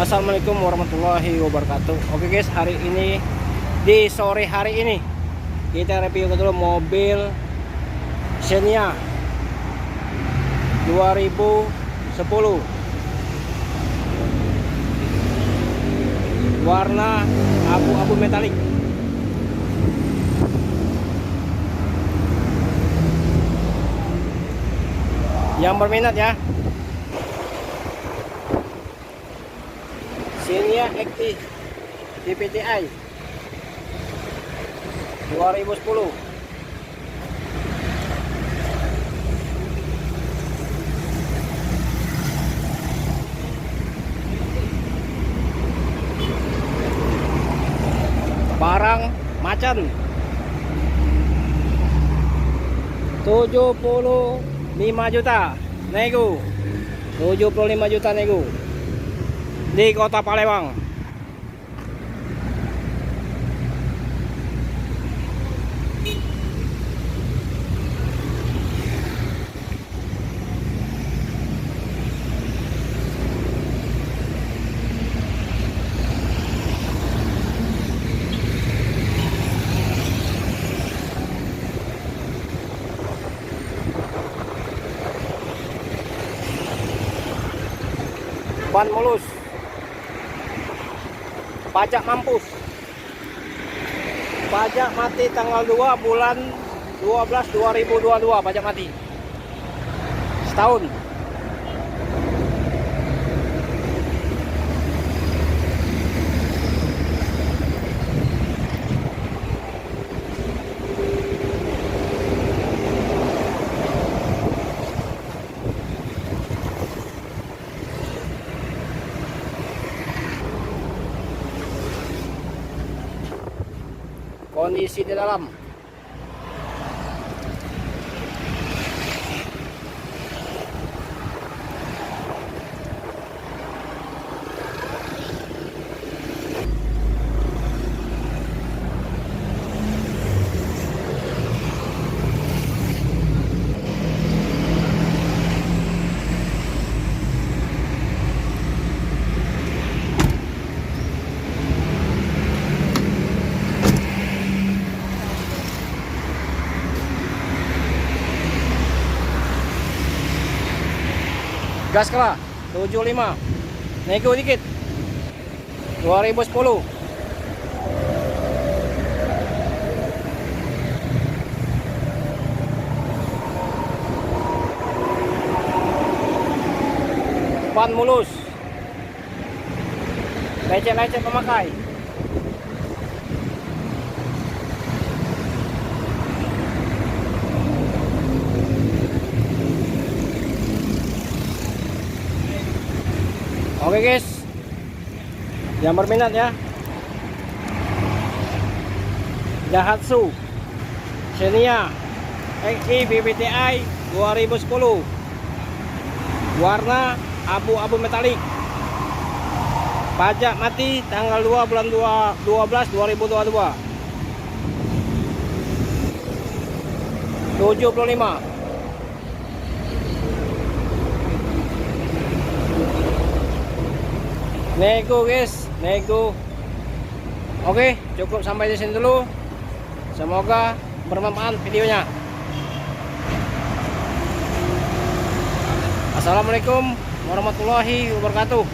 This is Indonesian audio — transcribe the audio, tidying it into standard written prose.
Assalamualaikum warahmatullahi wabarakatuh. Oke guys, hari ini di sore hari ini kita review dulu mobil Xenia 2010 warna abu-abu metalik. Yang berminat ya, Xenia XT DPTI 2010. Barang macan 75 juta nego, 75 juta nego di Kota Palembang. Ban mulus, pajak mampus, pajak mati tanggal 2 bulan 12 2022, pajak mati setahun. Kondisi di dalam gas kelah 75, nego dikit 2010. Ban mulus, lecet-lecet pemakai. Oke guys, yang berminat ya, Daihatsu Xenia XT BPTI 2010 warna abu-abu metalik, pajak mati tanggal 2 bulan 12 2022, 75. Nego guys, nego. Oke, cukup sampai di sini dulu. Semoga bermanfaat videonya. Assalamualaikum warahmatullahi wabarakatuh.